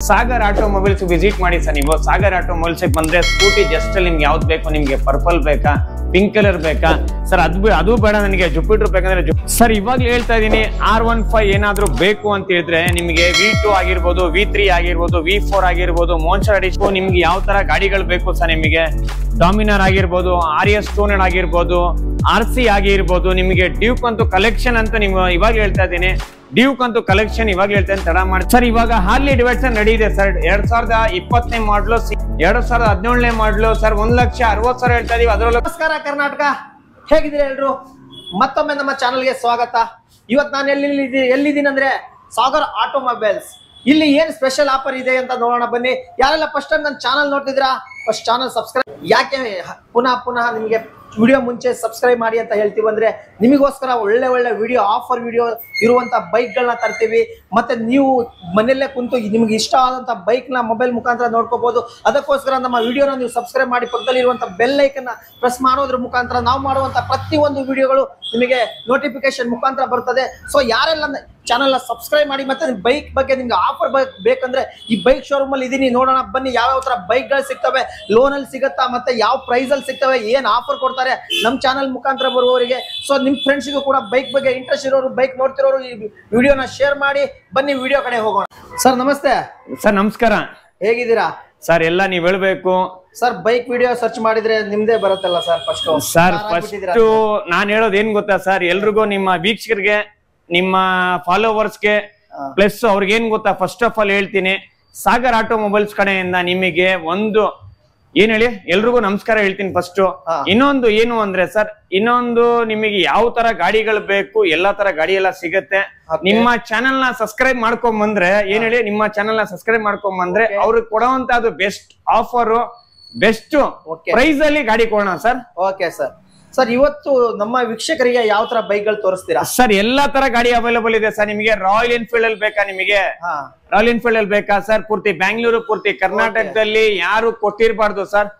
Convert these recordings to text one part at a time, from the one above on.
Sagar automobiles visit ಮಾಡಿ sir. ನೀವು Sagar automobiles ಬಂದ್ರೆ ಸ್ಕೂಟಿ ಜಸ್ಟ್ ಅಲ್ಲಿ ನಿಮ್ಗೆ ಯಾವ್ದು ಬೇಕು, ನಿಮ್ಗೆ ಪರ್ಪಲ್ ಬೇಕಾ, ಪಿಂಕ್ ಕಲರ್ ಬೇಕಾ ಸರ್? ಅದು ಬೇಡ, ನನಗೆ ಜುಪಿಟರ್ ಬೇಕಂದ್ರೆ ಸರ್ ಇವಾಗ್ಲೂ ಹೇಳ್ತಾ ಇದೀನಿ. R15 ಏನಾದ್ರು ಬೇಕು ಅಂತ ಹೇಳಿದ್ರೆ ನಿಮ್ಗೆ V2 ಆಗಿರ್ಬೋದು, V3 ಆಗಿರ್ಬೋದು, V4 ಆಗಿರ್ಬೋದು, ಮೋನ್ಸ್ಟರ್ ಎಡಿಷನ್, ನಿಮ್ಗೆ ಯಾವ ತರ ಗಾಡಿಗಳು ಬೇಕು ಸರ್? ನಿಮಗೆ ಡಾಮಿನರ್ ಆಗಿರ್ಬೋದು, RS 200 ಆಗಿರ್ಬೋದು, RC ಆಗಿರ್ಬೋದು, ನಿಮಗೆ ಡ್ಯೂಕ್ ಅಂತೂ ಕಲೆಕ್ಷನ್ ಅಂತ ನೀವು ಇವಾಗ ಹೇಳ್ತಾ ಇದ್ದೀನಿ. ಡ್ಯೂಕ್ ಅಂತೂ ಕಲೆಕ್ಷನ್ ಇವಾಗ ಹೇಳ್ತೇನೆ, ತಡ ಮಾಡಿ ಸರ್. ಇವಾಗ ಹಾರ್ಲಿ ಡಿವೈಡರ್ ನಡೀದೆ ಸರ್. 2020 ಮಾಡಲು, 2017 ಮಾಡಲು ಸರ್. 1,60,000 ಹೇಳ್ತಾ ಇದೀವಿ. ಅದರಲ್ಲೂ ನಮಸ್ಕಾರ ಕರ್ನಾಟಕ, ಹೇಗಿದ್ದೀರಾ ಎಲ್ರು? ಮತ್ತೊಮ್ಮೆ ನಮ್ಮ ಚಾನಲ್ಗೆ ಸ್ವಾಗತ. ಇವತ್ತು ನಾನು ಎಲ್ಲಿದ್ದೀನಿ ಅಂದ್ರೆ ಸಾಗರ್ ಆಟೋಮೊಬೈಲ್ಸ್. ಇಲ್ಲಿ ಏನ್ ಸ್ಪೆಷಲ್ ಆಫರ್ ಇದೆ ಅಂತ ನೋಡೋಣ ಬನ್ನಿ. ಯಾರೆಲ್ಲ ಫಸ್ಟ್ ಟೈಮ್ ನನ್ನ ಚಾನಲ್ ನೋಡ್ತಿದ್ರಾ, ಫಸ್ಟ್ ಚಾನಲ್ ಸಬ್ಸ್ಕ್ರೈಬ್. ಯಾಕೆ ಪುನಃ ನಿಮಗೆ ವಿಡಿಯೋ ಮುಂಚೆ ಸಬ್ಸ್ಕ್ರೈಬ್ ಮಾಡಿ ಅಂತ ಹೇಳ್ತೀವಿ ಅಂದ್ರೆ ನಿಮಗೋಸ್ಕರ ಒಳ್ಳೆ ವಿಡಿಯೋ, ಆಫರ್ ವಿಡಿಯೋ ಇರುವಂತ ಬೈಕ್ ಗಳನ್ನ ತರ್ತೀವಿ. ಮತ್ತೆ ನೀವು ಮನೆಯಲ್ಲೇ ಕುಂತು ನಿಮ್ಗೆ ಇಷ್ಟ ಆದಂತ ಬೈಕ್ ನ ಮೊಬೈಲ್ ಮುಖಾಂತರ ನೋಡ್ಕೋಬಹುದು. ಅದಕ್ಕೋಸ್ಕರ ನಮ್ಮ ವಿಡಿಯೋನ ನೀವು ಸಬ್ಸ್ಕ್ರೈಬ್ ಮಾಡಿ ಪಕ್ಕದಲ್ಲಿ ಇರುವಂತ ಬೆಲ್ ಐಕನ್ ಪ್ರೆಸ್ ಮಾಡೋದ್ರ ಮುಖಾಂತರ ನಾವು ಮಾಡುವಂತ ಪ್ರತಿಯೊಂದು ವಿಡಿಯೋಗಳು ನಿಮಗೆ ನೋಟಿಫಿಕೇಶನ್ ಮುಖಾಂತರ ಬರ್ತದೆ. ಸೊ ಯಾರೆಲ್ಲ ಚಾನಲ್ ಸಬ್ಸ್ಕ್ರೈಬ್ ಮಾಡಿ. ಮತ್ತೆ ಬೈಕ್ ಬಗ್ಗೆ ನಿಮ್ಗೆ ಆಫರ್ ಬೇಕಂದ್ರೆ ಈ ಬೈಕ್ ಶೋರೂಮ್ ಅಲ್ಲಿ ಇದೀನಿ, ನೋಡೋಣ ಬನ್ನಿ. ಯಾವ ತರ ಬೈಕ್ ಗಳು ಸಿಗ್ತವೆ, ಲೋನ್ ಅಲ್ಲಿ ಸಿಗುತ್ತಾ, ಮತ್ತೆ ಯಾವ ಪ್ರೈಸ್ ಅಲ್ಲಿ ಸಿಗ್ತವೆ, ಏನ್ ಆಫರ್ ಕೊಡ್ತಾರೆ ನಮ್ ಚಾನಲ್ ಮುಖಾಂತರ ಬರುವವರಿಗೆ. ಸೊ ನಿಮ್ ಫ್ರೆಂಡ್ಸ್ಗೂ ಕೂಡ ಬೈಕ್ ಬಗ್ಗೆ ಇಂಟ್ರೆಸ್ಟ್ ಇರೋರು, ಬೈಕ್ ನೋಡ್ತಿರೋರು ಈ ವಿಡಿಯೋನ ಶೇರ್ ಮಾಡಿ. ಬನ್ನಿ ವಿಡಿಯೋ ಕಡೆ ಹೋಗೋಣ. ಸರ್ ನಮಸ್ತೆ. ಸರ್ ನಮಸ್ಕಾರ, ಹೇಗಿದ್ದೀರಾ ಸರ್? ಎಲ್ಲ ನೀವ್ ಹೇಳ್ಬೇಕು ಸರ್. ಬೈಕ್ ವಿಡಿಯೋ ಸರ್ಚ್ ಮಾಡಿದ್ರೆ ನಿಮ್ದೇ ಬರುತ್ತಲ್ಲ ಸರ್. ಫಸ್ಟ್ ನಾನ್ ಹೇಳೋದು ಏನ್ ಗೊತ್ತಾ ಸರ್, ಎಲ್ರಿಗೂ ನಿಮ್ಮ ವೀಕ್ಷಕರಿಗೆ, ನಿಮ್ಮ ಫಾಲೋವರ್ಸ್ಗೆ, ಪ್ಲಸ್ ಅವ್ರಿಗೆ ಏನ್ ಗೊತ್ತಾ, ಫಸ್ಟ್ ಆಫ್ ಆಲ್ ಹೇಳ್ತೀನಿ, ಸಾಗರ್ ಆಟೋಮೊಬೈಲ್ಸ್ ಕಡೆಯಿಂದ ನಿಮಗೆ ಒಂದು ಏನ್ ಹೇಳಿ, ಎಲ್ರಿಗೂ ನಮಸ್ಕಾರ ಹೇಳ್ತೀನಿ ಫಸ್ಟ್. ಇನ್ನೊಂದು ಏನು ಅಂದ್ರೆ ಸರ್, ಇನ್ನೊಂದು ನಿಮಗೆ ಯಾವ ತರ ಗಾಡಿಗಳು ಬೇಕು, ಎಲ್ಲಾ ತರ ಗಾಡಿ ಎಲ್ಲ ಸಿಗತ್ತೆ. ನಿಮ್ಮ ಚಾನೆಲ್ ನ ಸಬ್ಸ್ಕ್ರೈಬ್ ಮಾಡ್ಕೊಂಡ್ ಬಂದ್ರೆ ಏನ್ ಹೇಳಿ, ನಿಮ್ಮ ಚಾನೆಲ್ ನ ಸಬ್ಸ್ಕ್ರೈಬ್ ಮಾಡ್ಕೊಂಡ್ ಬಂದ್ರೆ ಅವ್ರಿಗೆ ಕೊಡುವಂತ ಅದು ಬೆಸ್ಟ್ ಆಫರ್, ಬೆಸ್ಟ್ ಪ್ರೈಸ್ ಅಲ್ಲಿ ಗಾಡಿ ಕೊಡೋಣ ಸರ್. Okay sir. ಸರ್ ಇವತ್ತು ನಮ್ಮ ವೀಕ್ಷಕರಿಗೆ ಯಾವ ತರ ಬೈಕ್ ಗಳು ತೋರಿಸ್ತೀರಾ ಸರ್? ಎಲ್ಲಾ ತರ ಗಾಡಿ ಅವೈಲೇಬಲ್ ಇದೆ ಸರ್. ನಿಮಗೆ ರಾಯಲ್ ಎನ್ಫೀಲ್ಡ್ ಅಲ್ಲಿ ಬೇಕಾ? ನಿಮಗೆ ರಾಯಲ್ ಎನ್ಫೀಲ್ಡ್ ಅಲ್ಲಿ ಬೇಕಾ ಸರ್? ಪೂರ್ತಿ ಬ್ಯಾಂಗ್ಳೂರು, ಪೂರ್ತಿ ಕರ್ನಾಟಕದಲ್ಲಿ ಯಾರು ಕೊಟ್ಟಿರಬಾರ್ದು ಸರ್.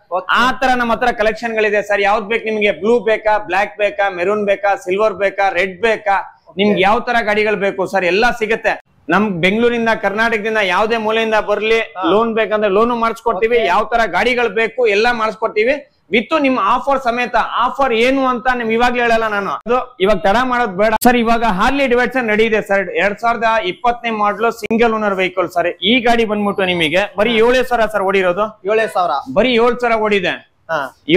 ಆ ತರ ನಮ್ಮ ಹತ್ರ ಕಲೆಕ್ಷನ್ ಗಳಿದೆ ಸರ್. ಯಾವ್ದು ಬೇಕು ನಿಮ್ಗೆ? ಬ್ಲೂ ಬೇಕಾ, ಬ್ಲಾಕ್ ಬೇಕಾ, ಮೆರೂನ್ ಬೇಕಾ, ಸಿಲ್ವರ್ ಬೇಕಾ, ರೆಡ್ ಬೇಕಾ, ನಿಮ್ಗೆ ಯಾವ ತರ ಗಾಡಿಗಳು ಬೇಕು ಸರ್? ಎಲ್ಲಾ ಸಿಗತ್ತೆ. ನಮ್ ಬೆಂಗಳೂರಿಂದ, ಕರ್ನಾಟಕದಿಂದ ಯಾವ್ದೇ ಮೂಲೆಯಿಂದ ಬರ್ಲಿ, ಲೋನ್ ಬೇಕಂದ್ರೆ ಲೋನು ಮಾಡಿಸ್ಕೊಡ್ತೀವಿ. ಯಾವ ತರ ಗಾಡಿಗಳು ಬೇಕು ಎಲ್ಲಾ ಮಾಡಿಸ್ಕೊಡ್ತೀವಿ ವಿತ್ ನಿಮ್ಮ ಆಫರ್ ಸಮೇತ. ಆಫರ್ ಏನು ಅಂತ ನಿಮ್ ಇವಾಗ್ಲೇ ಹೇಳಲ್ಲ ನಾನು, ಅದು ಇವಾಗ ತಡ ಮಾಡೋದು ಬೇಡ ಸರ್. ಇವಾಗ ಹಾರ್ಲಿ ಡಿವೈಡರ್ ನಡೀದೆ ಸರ್. 2020 ಮಾಡಲು ಸಿಂಗಲ್ ಓನರ್ ವೆಹಿಕಲ್ ಸರ್. ಈ ಗಾಡಿ ಬಂದ್ಬಿಟ್ಟು ನಿಮಗೆ ಬರೀ 7,000 ಸರ್ ಓಡಿರೋದು. 7,000 ಬರೀ 7,000 ಓಡಿದೆ.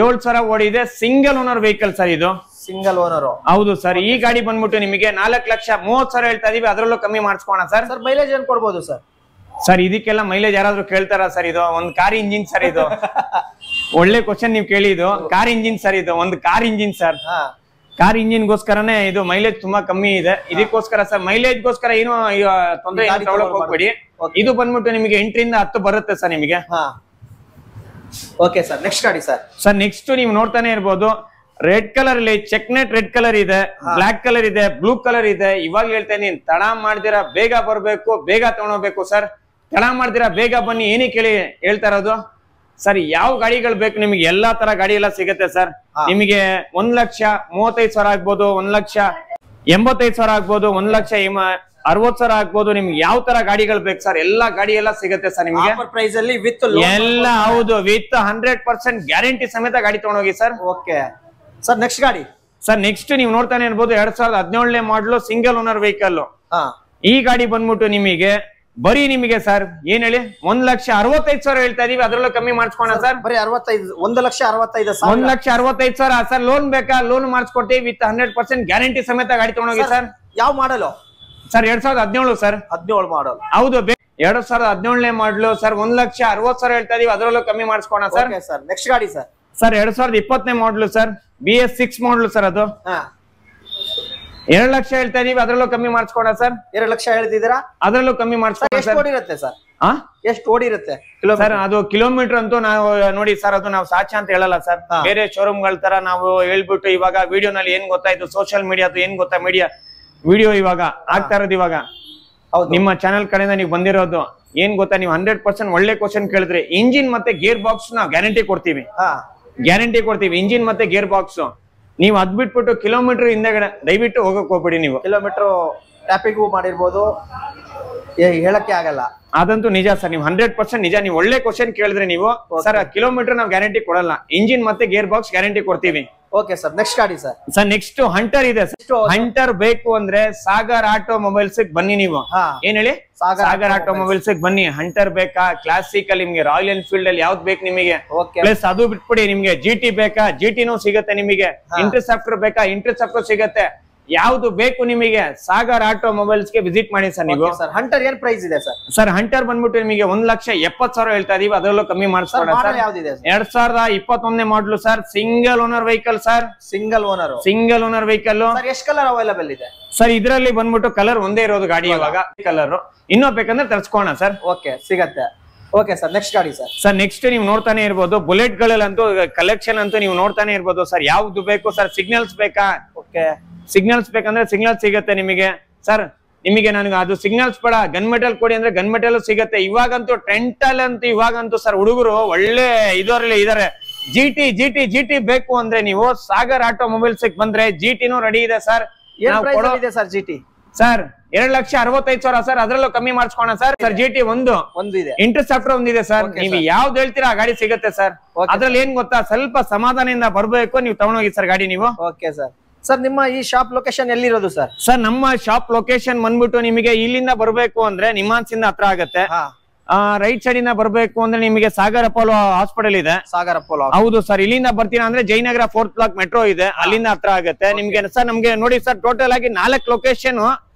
7,000 ಓಡಿದೆ. ಸಿಂಗಲ್ ಓನರ್ ವೆಹಿಕಲ್ ಸರ್ ಇದು. ಸಿಂಗಲ್ ಓನರ್ ಹೌದು ಸರ್. ಈ ಗಾಡಿ ಬಂದ್ಬಿಟ್ಟು ನಿಮಗೆ 4,30,000 ಹೇಳ್ತಾ ಇದೀವಿ. ಅದ್ರಲ್ಲೂ ಕಮ್ಮಿ ಮಾಡಿಸ್ಕೋಣ ಸರ್. ಸರ್ ಮೈಲೇಜ್ ಏನ್ ಕೊಡ್ಬೋದು ಸರ್? ಸರ್ ಇದಕ್ಕೆಲ್ಲ ಮೈಲೇಜ್ ಯಾರಾದ್ರೂ ಕೇಳ್ತಾರ ಸರ್? ಇದು ಒಂದ್ ಕಾರ್ ಇಂಜಿನ್ ಸರ್. ಇದು ಒಳ್ಳೆ ಕ್ವಶನ್ ನೀವು ಕೇಳಿದ್ದು. ಕಾರ್ ಇಂಜಿನ್ ಸರ್, ಇದು ಒಂದು car engine sir. Car engine ಗೋಸ್ಕರನೇ ಇದು ಮೈಲೇಜ್ ತುಂಬಾ ಕಮ್ಮಿ ಇದೆ. ಇದಕ್ಕೋಸ್ಕರ ಸರ್, ಮೈಲೇಜ್ ಗೋಸ್ಕರ ಏನು ತೊಂದರೆ ತಗೊಳಕ್ ಹೋಗ್ಬೇಡಿ. ಇದು ಬಂದ್ಬಿಟ್ಟು ನಿಮಗೆ 8 ರಿಂದ 10 ಬರುತ್ತೆ ಸರ್ ನಿಮಗೆ. Okay sir. ನೆಕ್ಸ್ಟ್ ಗಾಡಿ ಸರ್. ಸರ್ ನೆಕ್ಸ್ಟ್ ನೀವು ನೋಡ್ತಾನೆ ಇರ್ಬೋದು, ರೆಡ್ ಕಲರ್ ಇಲ್ಲಿ ಚೆಕ್ನೆಟ್ ರೆಡ್ ಕಲರ್ ಇದೆ, ಬ್ಲಾಕ್ ಕಲರ್ ಇದೆ, ಬ್ಲೂ ಕಲರ್ ಇದೆ. ಇವಾಗ ಹೇಳ್ತಾ ಇದೀನಿ, ತಡ ಮಾಡ್ದಿರಾ ಬೇಗ ಬರ್ಬೇಕು, ಬೇಗ ತಗೊಂಡೋಗ್ಬೇಕು ಸರ್. ತಡ ಮಾಡ್ದಿರಾ ಬೇಗ ಬನ್ನಿ. ಏನಕ್ಕೆ ಹೇಳಿ ಹೇಳ್ತಾ ಇರೋದು ಸರ್, ಯಾವ ಗಾಡಿಗಳು ಬೇಕು ನಿಮಗೆ ಎಲ್ಲಾ ತರ ಗಾಡಿ ಎಲ್ಲ ಸಿಗುತ್ತೆ ಸರ್. ನಿಮಗೆ 1,35,000 ಆಗ್ಬೋದು, 1,85,000 ಆಗ್ಬೋದು, 1,60,000 ಆಗ್ಬೋದು. ನಿಮ್ಗೆ ಯಾವ ತರ ಗಾಡಿಗಳು ಬೇಕು ಸರ್? ಎಲ್ಲಾ ಗಾಡಿ ಎಲ್ಲ ಸಿಗುತ್ತೆ ಸರ್ ನಿಮಗೆ ಪ್ರೈಸ್ ಅಲ್ಲಿ ವಿತ್ ಎಲ್ಲ. ಹೌದು, ವಿತ್ 100% ಗ್ಯಾರಂಟಿ ಸಮೇತ ಗಾಡಿ ತಗೊಂಡೋಗಿ ಸರ್. Okay sir. ನೆಕ್ಸ್ಟ್ ಗಾಡಿ ಸರ್. ನೆಕ್ಸ್ಟ್ ನೀವು ನೋಡ್ತಾನೆ ಇರ್ಬೋದು, 2017 ಮಾಡಲು ಸಿಂಗಲ್ ಓನರ್ ವೆಹಿಕಲ್. ಈ ಗಾಡಿ ಬಂದ್ಬಿಟ್ಟು ನಿಮಗೆ ಬರೀ ನಿಮಗೆ ಸರ್ ಏನ್ ಹೇಳಿ 1,65,000 ಹೇಳ್ತಾ ಇದೀವಿ. ಅದ್ರಲ್ಲೂ ಕಮ್ಮಿ ಮಾಡಿಸ್ಕೋಣ ಸರ್. ಬರೀ 65, 1,65,000. 1,65,000 ಸರ್. ಲೋನ್ ಬೇಕಾ? ಲೋನ್ ಮಾಡಿಸ್ಕೊಡ್ತೀವಿ ವಿತ್ 100% ಗ್ಯಾರಂಟಿ ಸಮೇತ ಗಾಡಿ ತಗೊಂಡೋಗಿ ಸರ್. ಯಾವ ಮಾಡಲು ಸರ್? 2017 ಸರ್. 17 ಮಾಡಲ್. ಹೌದು, 2017 ಮಾಡಲು ಸರ್. 1,60,000 ಹೇಳ್ತಾ ಇದೀವಿ. ಅದ್ರಲ್ಲೂ ಕಮ್ಮಿ ಮಾಡಿಸ್ಕೋಣ ಸರ್. ಸರ್ ನೆಕ್ಸ್ಟ್ ಗಾಡಿ ಸರ್. ಸರ್ 2020 ಮಾಡಲು ಸರ್. BS6 ಮಾಡಲು ಸರ್. ಅದು 2 ಲಕ್ಷ ಹೇಳ್ತಾ ಇದೀವಿ. ಅದ್ರಲ್ಲೂ ಕಮ್ಮಿ ಮಾಡಿಸ್ಕೋಣ ಸರ್. 2 ಲಕ್ಷ ಹೇಳ್ತಿದ್ದೀರಾ? ಅದ್ರಲ್ಲೂ ಕಮ್ಮಿ ಮಾಡಿಸ್ಕೋಣ ಸರ್. ಓಡಿರುತ್ತೆ ಸರ್? ಎಷ್ಟು ಓಡಿರುತ್ತೆ ಸರ್? ಅದು ಕಿಲೋಮೀಟರ್ ಅಂತೂ ನಾವು ನೋಡಿ ಸರ್, ಅದು ನಾವು ಸಾಚ ಅಂತ ಹೇಳಲ್ಲ ಸರ್. ಬೇರೆ ಶೋರೂಮ್ ಗಳ ತರ ನಾವು ಹೇಳ್ಬಿಟ್ಟು ಇವಾಗ ವಿಡಿಯೋನಲ್ಲಿ ಏನ್ ಗೊತ್ತಾಯ್ತು, ಸೋಷಿಯಲ್ ಮೀಡಿಯಾದು ಏನ್ ಗೊತ್ತಾ, ವಿಡಿಯೋ ಇವಾಗ ಆಗ್ತಾ ಇರೋದು. ಇವಾಗ ನಿಮ್ಮ ಚಾನೆಲ್ ಕಡೆಯಿಂದ ನೀವು ಬಂದಿರೋದು ಏನ್ ಗೊತ್ತಾ, ನೀವು 100% ಒಳ್ಳೆ ಕ್ವಶನ್ ಕೇಳಿದ್ರೆ, ಇಂಜಿನ್ ಮತ್ತೆ ಗೇರ್ ಬಾಕ್ಸ್ ನಾವು ಗ್ಯಾರಂಟಿ ಕೊಡ್ತೀವಿ. ಇಂಜಿನ್ ಮತ್ತೆ ಗೇರ್ ಬಾಕ್ಸ್. ನೀವು ಅದ್ ಬಿಟ್ಬಿಟ್ಟು ಕಿಲೋಮೀಟರ್ ಹಿಂದೆಗಡೆ ದಯವಿಟ್ಟು ಹೋಗಕ್ ಹೋಗ್ಬಿಡಿ. ನೀವು ಕಿಲೋಮೀಟರ್ ಟ್ಯಾಪಿಂಗ್ ಮಾಡಿರ್ಬೋದು. ಹೇಳಕ್ಕೆ ಆಗಲ್ಲ. ಅದಂತೂ ನಿಜ ಸರ್, ನೀವು 100% ನಿಜ. ನೀವು ಒಳ್ಳೆ ಕ್ವಶನ್ ಕೇಳಿದ್ರೆ ನೀವು ಸರ್ ಕಿಲೋಮೀಟರ್ ನಾವು ಗ್ಯಾರಂಟಿ ಕೊಡಲ್ಲ, ಇಂಜಿನ್ ಮತ್ತೆ ಗೇರ್ ಬಾಕ್ಸ್ ಗ್ಯಾರಂಟಿ ಕೊಡ್ತೀವಿ. ಓಕೆ ಸರ್, ನೆಕ್ಸ್ಟ್ ಗಾಡಿ ಸರ್. ಸರ್ ನೆಕ್ಸ್ಟ್ ಹಂಟರ್ ಇದೆ. ಹಂಟರ್ ಬೇಕು ಅಂದ್ರೆ ಸಾಗರ್ ಆಟೋಮೊಬೈಲ್ಸ್ ಬನ್ನಿ ನೀವು. ಏನ್ ಹೇಳಿ? ಸಾಗರ್ ಆಟೋಮೊಬೈಲ್ಸ್ ಬನ್ನಿ. ಹಂಟರ್ ಬೇಕಾ, ಕ್ಲಾಸಿಕಲ್ ನಿಮ್ಗೆ ರಾಯಲ್ ಎನ್ಫೀಲ್ಡ್ ಅಲ್ಲಿ ಯಾವ್ದು ಬೇಕು ನಿಮಗೆ, ಪ್ಲಸ್ ಅದು ಬಿಟ್ಬಿಡಿ ನಿಮ್ಗೆ GT ಬೇಕಾ, GTನೂ ಸಿಗತ್ತೆ ನಿಮಗೆ. ಇಂಟರ್ಸೆಪ್ಟರ್ ಬೇಕಾ, ಇಂಟರ್ಸೆಪ್ಟರ್ ಸಿಗತ್ತೆ. ಯಾವ್ದು ಬೇಕು ನಿಮಗೆ ಸಾಗರ್ ಆಟೋಮೊಬೈಲ್ಸ್ ಗೆ ವಿಸಿಟ್ ಮಾಡಿ ಸರ್ ನೀವು. ಹಂಟರ್ ಏನ್ ಪ್ರೈಸ್ ಇದೆ ಸರ್? ಸರ್ ಹಂಟರ್ ಬಂದ್ಬಿಟ್ಟು ನಿಮಗೆ 1,70,000 ಹೇಳ್ತಾ ಇದೀವಿ, ಅದರಲ್ಲೂ ಕಮ್ಮಿ ಮಾಡಿಸ್ಕೊಡ ಸರ್. 2021 ಮಾಡಲು sir, single owner vehicle sir. Single owner vehicle. ಎಷ್ಟು ಕಲರ್ ಅವೈಲೇಬಲ್ ಇದೆ ಸರ್? ಇದರಲ್ಲಿ ಬಂದ್ಬಿಟ್ಟು ಕಲರ್ ಒಂದೇ ಇರೋದು ಗಾಡಿ ಇವಾಗ, ಕಲರ್ ಇನ್ನೂ ಬೇಕಂದ್ರೆ ತರ್ಸ್ಕೋಣ ಸರ್. ಓಕೆ, ಸಿಗತ್ತೆ. ಓಕೆ ಸರ್, ನೆಕ್ಸ್ಟ್ ಗಾಡಿ ಸರ್. ಸರ್ ನೆಕ್ಸ್ಟ್ ನೀವು ನೋಡ್ತಾನೆ ಇರ್ಬೋದು, ಬುಲೆಟ್ ಗಳಲ್ಲಂತೂ ಕಲೆಕ್ಷನ್ ಅಂತೂ ನೀವು ನೋಡ್ತಾನೆ ಇರ್ಬೋದು ಸರ್. ಯಾವ್ದು ಬೇಕು ಸರ್? ಸಿಗ್ನಲ್ಸ್ ಬೇಕಾ? ಓಕೆ, ಸಿಗ್ನಲ್ಸ್ ಬೇಕಂದ್ರೆ ಸಿಗ್ನಲ್ಸ್ ಸಿಗತ್ತೆ ನಿಮಗೆ ಸರ್. ನಿಮಗೆ ನನಗೆ ಅದು ಸಿಗ್ನಲ್ಸ್ ಬೇಡ, ಗನ್ ಮೆಟಲ್ ಕೊಡಿ ಅಂದ್ರೆ ಗನ್ ಮೆಟಲ್ ಸಿಗತ್ತೆ. ಇವಾಗಂತೂ ಟ್ರೆಂಟಲ್ ಅಂತೂ ಇವಾಗಂತೂ ಸರ್ ಹುಡುಗರು ಒಳ್ಳೆ ಇದರಲ್ಲಿ ಇದಾರೆ. GT ಬೇಕು ಅಂದ್ರೆ ನೀವು ಸಾಗರ್ ಆಟೋಮೊಬೈಲ್ಸ್ ಬಂದ್ರೆ GTನೂ ರೆಡಿ ಇದೆ sir. Sir GT sir 2,65,000 sir, ಅದ್ರಲ್ಲೂ ಕಮ್ಮಿ ಮಾಡಿಸ್ಕೋಣ ಸರ್. GT ಒಂದು ಇದೆ, ಇಂಟರ್ಸೆಪ್ಟರ್ ಒಂದಿದೆ ಸರ್. ನೀವು ಯಾವ್ದು ಹೇಳ್ತೀರಾ ಆ ಗಾಡಿ ಸಿಗತ್ತೆ ಸರ್. ಅದ್ರಲ್ಲಿ ಏನ್ ಗೊತ್ತಾ, ಸ್ವಲ್ಪ ಸಮಾಧಾನದಿಂದ ಬರ್ಬೇಕು, ನೀವು ತಗೊಂಡೋಗಿ ಸರ್ ಗಾಡಿ ನೀವು. Okay sir. ಸರ್ ನಿಮ್ಮ ಈ ಶಾಪ್ ಲೊಕೇಶನ್ ಎಲ್ಲಿರೋದು ಸರ್? ಸರ್ ನಮ್ಮ ಶಾಪ್ ಲೊಕೇಶನ್ ಬಂದ್ಬಿಟ್ಟು ನಿಮಗೆ ಇಲ್ಲಿಂದ ಬರ್ಬೇಕು ಅಂದ್ರೆ ನಿಮಾನ್ಸಿಂದ ಹತ್ರ ಆಗತ್ತೆ. ರೈಟ್ ಸೈಡ್ ಇಂದ ಬರ್ಬೇಕು ಅಂದ್ರೆ ನಿಮಗೆ ಸಾಗರ್ ಅಪೋಲೋ ಹಾಸ್ಪಿಟಲ್ ಇದೆ. ಸಾಗರ್ ಅಪೋಲೋ, ಹೌದು ಸರ್. ಇಲ್ಲಿಂದ ಬರ್ತೀರಾ ಅಂದ್ರೆ ಜಯನಗರ 4th ಬ್ಲಾಕ್ ಮೆಟ್ರೋ ಇದೆ, ಅಲ್ಲಿಂದ ಹತ್ರ ಆಗುತ್ತೆ ನಿಮ್ಗೆ ಸರ್. ನಮ್ಗೆ ನೋಡಿ ಸರ್, ಟೋಟಲ್ ಆಗಿ 4 ಲೊಕೇಶನ್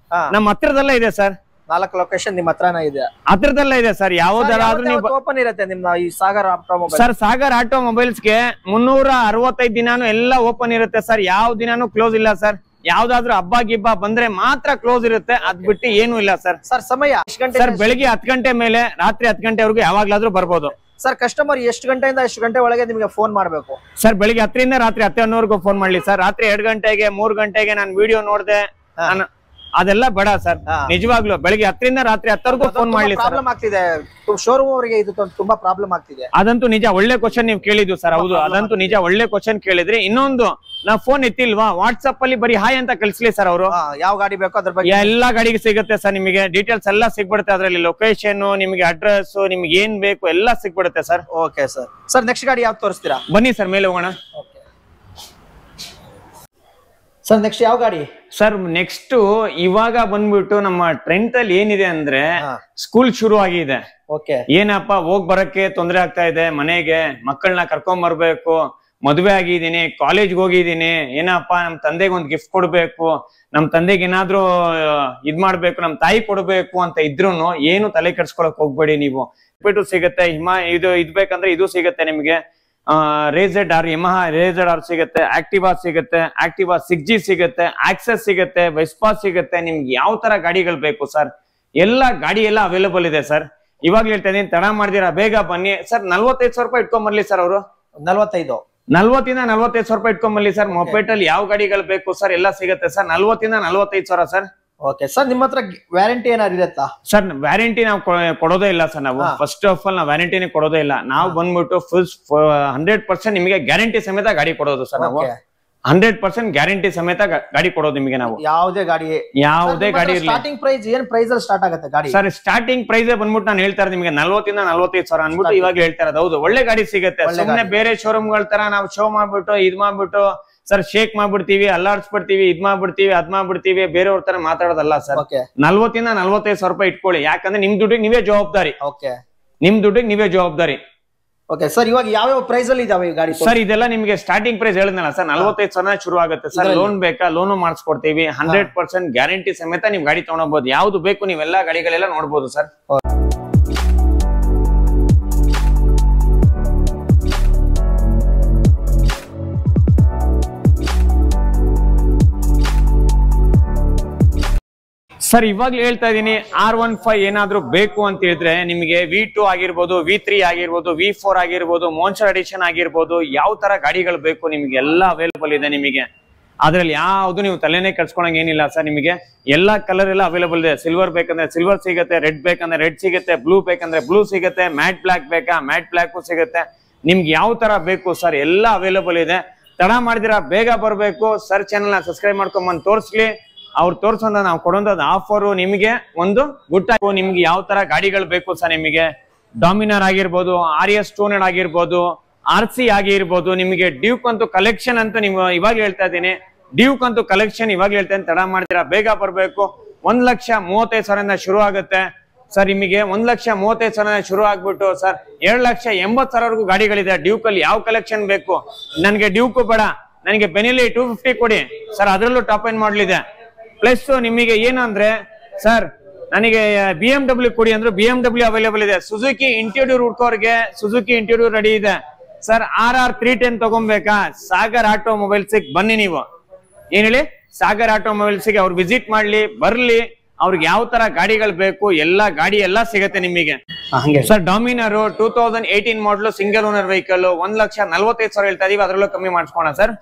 ನಮ್ಮ ಹತ್ರದಲ್ಲೇ ಇದೆ ಸರ್. 4 ಲೊಕೇಶನ್ ನಿಮ್ಮ ಹತ್ರನೇ ಇದೆ, ಹತ್ರದಲ್ಲೇ ಇದೆ ಸರ್. ಯಾವ್ದಾದ್ರೂ ನೀವು ಓಪನ್ ಇರುತ್ತೆ ನಿಮ್ಮ ಈ Sagar automobile sir. Sagar automobiles ಗೆ 365 ದಿನಾನು ಎಲ್ಲ ಓಪನ್ ಇರುತ್ತೆ ಸರ್. ಯಾವ ದಿನಾನು ಕ್ಲೋಸ್ ಇಲ್ಲ ಸರ್. ಯಾವ್ದಾದ್ರು ಹಬ್ಬ ಗಿಬ್ಬ ಬಂದ್ರೆ ಮಾತ್ರ ಕ್ಲೋಸ್ ಇರುತ್ತೆ, ಅದ್ ಬಿಟ್ಟು ಏನು ಇಲ್ಲ ಸರ್. ಸರ್ ಸಮಯ ಎಷ್ಟು ಗಂಟೆ ಸರ್? ಬೆಳಿಗ್ಗೆ 10 ಗಂಟೆ ಮೇಲೆ ರಾತ್ರಿ 10 ಗಂಟೆವರೆಗೂ ಯಾವಾಗ್ಲಾದ್ರೂ ಬರ್ಬೋದು ಸರ್. ಕಸ್ಟಮರ್ ಎಷ್ಟು ಗಂಟೆಯಿಂದ ಎಷ್ಟು ಗಂಟೆ ಒಳಗೆ ನಿಮಗೆ ಫೋನ್ ಮಾಡಬೇಕು ಸರ್? ಬೆಳಿಗ್ಗೆ 10 ರಿಂದ ರಾತ್ರಿ 10 ಫೋನ್ ಮಾಡ್ಲಿ ಸರ್. ರಾತ್ರಿ 2 ಗಂಟೆಗೆ 3 ಗಂಟೆಗೆ ನಾನು ವಿಡಿಯೋ ನೋಡ್ದೆ ಅದೆಲ್ಲ ಬೇಡ ಸರ್. ನಿಜವಾಗ್ಲು ಬೆಳಿಗ್ಗೆ 10 ರಿಂದ ರಾತ್ರಿ 10 ಫೋನ್ ಮಾಡ್ಲಿ ಸರ್. ಪ್ರಾಬ್ಲಮ್ ಆಗ್ತಿದೆ ಶೋರೂಮ್ ಅವರಿಗೆ, ಇದು ತುಂಬಾ ಪ್ರಾಬ್ಲಮ್ ಆಗ್ತಿದೆ. ಅದಂತೂ ನಿಜ. ಒಳ್ಳೆ ಕ್ವಶನ್ ನೀವು ಕೇಳಿದ್ದು ಸರ್. ಹೌದು, ಅದಂತೂ ನಿಜ. ಒಳ್ಳೆ ಕ್ವಶನ್ ಕೇಳಿದ್ರಿ. ಇನ್ನೊಂದು, ನಾವು ಫೋನ್ ಎತ್ತಿಲ್ವಾ, ವಾಟ್ಸ್ಆಪ್ ಅಲ್ಲಿ ಬರೀ ಹಾಯ್ ಅಂತ ಕಳಿಸ್ಲಿ ಸರ್ ಅವರು. ಯಾವ ಗಾಡಿ ಬೇಕೋ ಅದ್ರ ಬಗ್ಗೆ ಎಲ್ಲಾ ಗಾಡಿಗೆ ಸಿಗುತ್ತೆ ಸರ್. ನಿಮಗೆ ಡೀಟೇಲ್ಸ್ ಎಲ್ಲ ಸಿಗ್ಬಿಡುತ್ತೆ ಅದ್ರಲ್ಲಿ. ಲೊಕೇಶನ್, ನಿಮಗೆ ಅಡ್ರೆಸ್, ನಿಮ್ಗೆ ಏನ್ ಬೇಕು ಎಲ್ಲ ಸಿಗ್ಬಿಡುತ್ತೆ sir. Okay sir. Sir next ಗಾಡಿ ಯಾವ್ದು ತೋರಿಸ್ತೀರಾ? ಬನ್ನಿ ಸರ್, ಮೇಲೆ ಹೋಗೋಣ. ಸರ್ ನೆಕ್ಸ್ಟ್ ಯಾವ ಗಾಡಿ ಸರ್? ನೆಕ್ಸ್ಟ್ ಇವಾಗ ಬಂದ್ಬಿಟ್ಟು ನಮ್ಮ ಟ್ರೆಂಟ್ ಅಲ್ಲಿ ಏನಿದೆ ಅಂದ್ರೆ, ಸ್ಕೂಲ್ ಶುರು ಆಗಿದೆ. ಏನಪ್ಪ ಹೋಗ್ ಬರಕ್ಕೆ ತೊಂದರೆ ಆಗ್ತಾ ಇದೆ, ಮನೆಗೆ ಮಕ್ಕಳನ್ನ ಕರ್ಕೊಂಡ್ ಬರ್ಬೇಕು, ಮದುವೆ ಆಗಿದ್ದೀನಿ, ಕಾಲೇಜ್ಗೆ ಹೋಗಿದ್ದೀನಿ, ಏನಪ್ಪಾ ನಮ್ ತಂದೆಗೆ ಒಂದ್ ಗಿಫ್ಟ್ ಕೊಡ್ಬೇಕು, ನಮ್ ತಂದೆಗೆ ಏನಾದ್ರು ಇದ್ ಮಾಡ್ಬೇಕು, ನಮ್ ತಾಯಿ ಕೊಡ್ಬೇಕು ಅಂತ ಇದ್ರುನು ಏನು ತಲೆ ಕೆಡ್ಸ್ಕೊಳಕ್ ಹೋಗ್ಬೇಡಿ ನೀವು. ಸಿಗತ್ತೆ ಇದು ಬೇಕಂದ್ರೆ ಇದು ಸಿಗತ್ತೆ ನಿಮ್ಗೆ. ರೇಜೆಡ್ ಆರ್, ಯಮಹಾ ರೇಜೆಡ್ ಆರ್ ಸಿಗುತ್ತೆ, ಆಕ್ಟಿವಾ ಸಿಗುತ್ತೆ, ಆಕ್ಟಿವಾ 6G ಸಿಗುತ್ತೆ, ಆಕ್ಸೆಸ್ ಸಿಗುತ್ತೆ, ವೆಸ್ಪಾ ಸಿಗುತ್ತೆ. ನಿಮ್ಗೆ ಯಾವ ತರ ಗಾಡಿಗಳು ಬೇಕು ಸರ್? ಎಲ್ಲ ಗಾಡಿ ಎಲ್ಲ ಅವೈಲೇಬಲ್ ಇದೆ ಸರ್. ಇವಾಗ ಹೇಳ್ತಾ ಇದೀನಿ, ತಡ ಮಾಡ್ದಿರಾ ಬೇಗ ಬನ್ನಿ ಸರ್. 45,000 ರೂಪಾಯಿ ಇಟ್ಕೊಂಡ್ಬರ್ಲಿ ಸರ್ ಅವರು. 40 ರಿಂದ 45,000 ರೂಪಾಯಿ ಇಟ್ಕೊಂಡ್ಬರ್ಲಿ ಸರ್. ಮೊಪೇಟ್ ಅಲ್ಲಿ ಯಾವ ಗಾಡಿಗಳು ಬೇಕು ಸರ್ ಎಲ್ಲ ಸಿಗುತ್ತೆ ಸರ್. 40 ರಿಂದ 45,000 ಸರ್. ಓಕೆ ಸರ್, ನಿಮ್ಮ ಹತ್ರ ವ್ಯಾರಂಟಿ ಏನಾದ್ರು ಇರುತ್ತಾ ಸರ್? ವ್ಯಾರಂಟಿ ನಾವು ಕೊಡೋದೇ ಇಲ್ಲ ಸರ್. ನಾವು ಫಸ್ಟ್ ಆಫ್ ಆಲ್ ನಾವು ವ್ಯಾರಂಟಿನೇ ಕೊಡೋದೇ ಇಲ್ಲ. ನಾವು ಬಂದ್ಬಿಟ್ಟು ಫುಲ್ 100% ನಿಮಗೆ ಗ್ಯಾರಂಟಿ ಸಮೇತ ಗಾಡಿ ಕೊಡೋದು ಸರ್. ನಾವು 100% ಗ್ಯಾರಂಟಿ ಸಮೇತ ಗಾಡಿ ಕೊಡೋದು ನಿಮಗೆ. ನಾವು ಯಾವುದೇ ಗಾಡಿ ಸ್ಟಾರ್ಟಿಂಗ್ ಪ್ರೈಸ್ ಏನ್ ಪ್ರೈಸ್ ಅಲ್ಲಿ ಸ್ಟಾರ್ಟ್ ಆಗುತ್ತೆ ಗಾಡಿ ಸರ್? ಸ್ಟಾರ್ಟಿಂಗ್ ಪ್ರೈಸ್ ಬಂದ್ಬಿಟ್ಟು ನಾನು ಹೇಳ್ತಾ ಇರೋದು ನಿಮಗೆ 40 ರಿಂದ 45,000 ಅನ್ಬಿಟ್ಟು ಇವಾಗ ಹೇಳ್ತಾ ಇರೋದು. ಹೌದು, ಒಳ್ಳೆ ಗಾಡಿ ಸಿಗುತ್ತೆ. ಸುಮ್ಮನೆ ಬೇರೆ ಶೋರೂಮ್ ಗಳ ತರ ನಾವು ಶೋ ಮಾಡ್ಬಿಟ್ಟು ಇದ್ ಮಾಡ್ಬಿಟ್ಟು ಸರ್ ಶೇಕ್ ಮಾಡ್ಬಿಡ್ತೀವಿ, ಅಲ್ಲಾಡ್ಸ್ಬಿಡ್ತೀವಿ, ಇದ್ ಮಾಡ್ಬಿಡ್ತೀವಿ, ಅದ್ ಮಾಡ್ಬಿಡ್ತೀವಿ, ಬೇರೆಯವ್ರ ತರ ಮಾತಾಡೋದಲ್ಲ ಸರ್. 40 ರಿಂದ 45,000 ರೂಪಾಯಿ ಇಟ್ಕೊಳ್ಳಿ. ಯಾಕಂದ್ರೆ ನಿಮ್ ದುಡ್ಡಿಗೆ ನೀವೇ ಜವಾಬ್ದಾರಿ. ನಿಮ್ ದುಡ್ಡಿಗೆ ನೀವೇ ಜವಾಬ್ದಾರಿ. ಓಕೆ ಸರ್, ಇವಾಗ ಯಾವ ಪ್ರೈಸ್ ಅಲ್ಲಿ ಇದಾವೆ ಗಾಡಿ ಸರ್? ಇದೆಲ್ಲ ನಿಮಗೆ ಸ್ಟಾರ್ಟಿಂಗ್ ಪ್ರೈಸ್ ಹೇಳಿದ್ನಲ್ಲ ಸರ್, 45,000 ಶುರು ಆಗುತ್ತೆ ಸರ್. ಲೋನ್ ಬೇಕಾ, ಲೋನು ಮಾಡಿಸ್ಕೊಡ್ತೀವಿ. 100% ಗ್ಯಾರಂಟಿ ಸಮೇತ ನಿಮ್ ಗಾಡಿ ತಗೊಳಬಹುದು. ಯಾವ್ದು ಬೇಕು ನೀವೆಲ್ಲಾ ಗಾಡಿಗಳೆಲ್ಲ ನೋಡ್ಬೋದು ಸರ್. ಸರ್ ಇವಾಗ್ಲೂ ಹೇಳ್ತಾ ಇದೀನಿ, R15 ಏನಾದ್ರು ಬೇಕು ಅಂತ ಹೇಳಿದ್ರೆ ನಿಮಗೆ V2 ಆಗಿರ್ಬೋದು, V3 ಆಗಿರ್ಬೋದು, V4 ಆಗಿರ್ಬೋದು, ಮಾನ್ಸ್ಟರ್ ಎಡಿಷನ್ ಆಗಿರ್ಬೋದು, ಯಾವ ತರ ಗಾಡಿಗಳು ಬೇಕು ನಿಮ್ಗೆ ಎಲ್ಲ ಅವೈಲೇಬಲ್ ಇದೆ ನಿಮಗೆ. ಅದ್ರಲ್ಲಿ ಯಾವ್ದು ನೀವು ತಲೆನೇ ಕಟ್ಸ್ಕೊಳಂಗ ಏನಿಲ್ಲ ಸರ್. ನಿಮಗೆ ಎಲ್ಲಾ ಕಲರ್ ಎಲ್ಲ ಅವೈಲೇಬಲ್ ಇದೆ. ಸಿಲ್ವರ್ ಬೇಕಂದ್ರೆ ಸಿಲ್ವರ್ ಸಿಗುತ್ತೆ, ರೆಡ್ ಬೇಕಂದ್ರೆ ರೆಡ್ ಸಿಗುತ್ತೆ, ಬ್ಲೂ ಬೇಕಂದ್ರೆ ಬ್ಲೂ ಸಿಗುತ್ತೆ, ಮ್ಯಾಟ್ ಬ್ಲಾಕ್ ಬೇಕಾ ಮ್ಯಾಟ್ ಬ್ಲಾಕ್ ಸಿಗುತ್ತೆ. ನಿಮ್ಗೆ ಯಾವ ತರ ಬೇಕು ಸರ್ ಎಲ್ಲ ಅವೈಲೇಬಲ್ ಇದೆ. ತಡ ಮಾಡಿದಿರಾ ಬೇಗ ಬರ್ಬೇಕು ಸರ್. ಚಾನೆಲ್ ನ ಸಬ್ಸ್ಕ್ರೈಬ್ ಮಾಡ್ಕೊಂಡ್ ಬಂದು ತೋರಿಸ್ಲಿ. ಅವ್ರು ತೋರ್ಸೋದ ನಾವು ಕೊಡೋದ್ ಆಫರ್ ನಿಮಗೆ ಒಂದು ಗುಡ್ ನಿಮ್ಗೆ ಯಾವ ತರ ಗಾಡಿಗಳು ಬೇಕು ಸರ್ ನಿಮಗೆ ಡಾಮಿನರ್ ಆಗಿರ್ಬೋದು RS 200 ಆಗಿರ್ಬೋದು RC ಆಗಿರ್ಬೋದು ನಿಮಗೆ ಡ್ಯೂಕ್ ಅಂತೂ ಕಲೆಕ್ಷನ್ ಅಂತೂ ನೀವು ಇವಾಗ ಹೇಳ್ತಾ ಇದ್ದೀನಿ ಡ್ಯೂಕ್ ಅಂತೂ ಕಲೆಕ್ಷನ್ ಇವಾಗ ಹೇಳ್ತೇನೆ ತಡ ಮಾಡ್ತೀರಾ ಬೇಗ ಬರ್ಬೇಕು 1,35,000 ಶುರು ಆಗುತ್ತೆ ಸರ್ ನಿಮಗೆ 1,35,000 ಶುರು ಆಗ್ಬಿಟ್ಟು ಸರ್ 7,80,000 ಗಾಡಿಗಳಿದೆ ಡ್ಯೂಕ್ ಅಲ್ಲಿ ಯಾವ ಕಲೆಕ್ಷನ್ ಬೇಕು ನನಗೆ ಡ್ಯೂಕ್ ಬೇಡ ನನಗೆ ಬೆನಿಲಿ 250 ಕೊಡಿ ಸರ್ ಅದರಲ್ಲೂ ಟಾಪ್ ಎಂಡ್ ಮಾಡಲ್ ಇದೆ ಪ್ಲಸ್ ನಿಮಗೆ ಏನಂದ್ರೆ ಸರ್ ನನಗೆ BMW ಕೊಡಿ ಅಂದ್ರೆ BMW ಅವೈಲೇಬಲ್ ಇದೆ ಸುಜುಕಿ ಇಂಟೀರಿಯರ್ ಹುಡ್ಕೋರ್ಗೆ ಸುಜುಕಿ ಇಂಟೀರಿಯರ್ ರೆಡಿ ಇದೆ ಸರ್ RR 310 ತಗೊಬೇಕಾ ಸಾಗರ್ ಆಟೋಮೊಬೈಲ್ಸ್ ಬನ್ನಿ ನೀವು ಏನ್ ಹೇಳಿ ಸಾಗರ್ ಆಟೋಮೊಬೈಲ್ಸ್ ಗೆ ಅವ್ರು ವಿಸಿಟ್ ಮಾಡ್ಲಿ ಬರ್ಲಿ ಅವ್ರಿಗೆ ಯಾವ ತರ ಗಾಡಿಗಳು ಬೇಕು ಎಲ್ಲಾ ಗಾಡಿ ಎಲ್ಲಾ ಸಿಗತ್ತೆ ನಿಮಗೆ sir Dominar 2018 model single owner vehicle 1,45,000 ಹೇಳ್ತಾ ಇದೀವಿ ಅದ್ರಲ್ಲೂ ಕಮ್ಮಿ ಮಾಡಿಸ್ಕೋಣ ಸರ್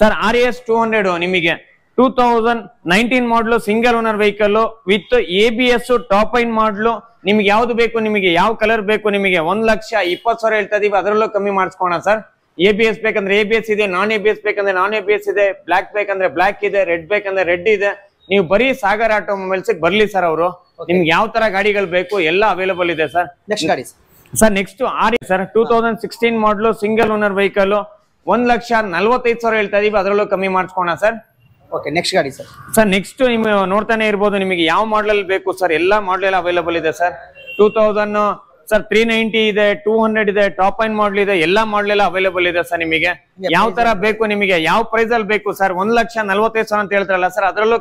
ಸರ್ RS 200 ನಿಮಗೆ 2019 model single owner vehicle with ABS top end model ನಿಮ್ಗೆ ಯಾವ್ದು ಬೇಕು ನಿಮಗೆ ಯಾವ ಕಲರ್ ಬೇಕು ನಿಮಗೆ 1,20,000 ಹೇಳ್ತಾ ಇದೀವಿ ಅದ್ರಲ್ಲೂ ಕಮ್ಮಿ ಮಾಡಿಸ್ಕೋಣ ಸರ್ ABS ಬೇಕಂದ್ರೆ ABS ಇದೆ ನಾನ್ ABS ಬೇಕಂದ್ರೆ ನಾನ್ ABS ಇದೆ ಬ್ಲಾಕ್ ಬೇಕಂದ್ರೆ ಬ್ಲಾಕ್ ಇದೆ ರೆಡ್ ಬೇಕಂದ್ರೆ ರೆಡ್ ಇದೆ ನೀವು ಬರೀ ಸಾಗರ್ ಆಟೋಮೊಬೈಲ್ಸ್ ಬರ್ಲಿ ಸರ್ ಅವರು ನಿಮ್ಗೆ ಯಾವ ತರ ಗಾಡಿಗಳು ಬೇಕು ಎಲ್ಲ ಅವೈಲೇಬಲ್ ಇದೆ ಸರ್ ನೆಕ್ಸ್ಟ್ ಗಾಡಿ sir next sir 2016 model single owner vehicle 1,45,000 ಹೇಳ್ತಾ ಇದೀವಿ ಅದ್ರಲ್ಲೂ ಕಮ್ಮಿ ಮಾಡಿಸ್ಕೋಣ ಸರ್ ಓಕೆ ನೆಕ್ಸ್ಟ್ ಗಾಡಿ ಸರ್ ನೆಕ್ಸ್ಟ್ ನೀವು ನೋಡ್ತಾನೆ ಇರ್ಬೋದು ನಿಮಗೆ ಯಾವ ಮಾಡಲ್ ಬೇಕು ಸರ್ ಎಲ್ಲಾ ಮಾಡಲ್ ಎಲ್ಲ ಅವೈಲೇಬಲ್ ಇದೆ ಸರ್ 2000 ಸರ್ 390 ಇದೆ 200 ಇದೆ ಟಾಪ್ ಎಂಡ್ ಮಾಡಲ್ ಇದೆ ಎಲ್ಲಾ ಮಾಡಲ್ ಎಲ್ಲ ಅವೈಲೇಬಲ್ ಇದೆ ಸರ್ ನಿಮಗೆ ಯಾವ ತರ ಬೇಕು ನಿಮಗೆ ಯಾವ ಪ್ರೈಸ್ ಅಲ್ಲಿ ಬೇಕು ಸರ್ 1,45,000 ಅಂತ ಹೇಳ್ತಾರಲ್ಲ ಸರ್ ಅದರಲ್ಲೂ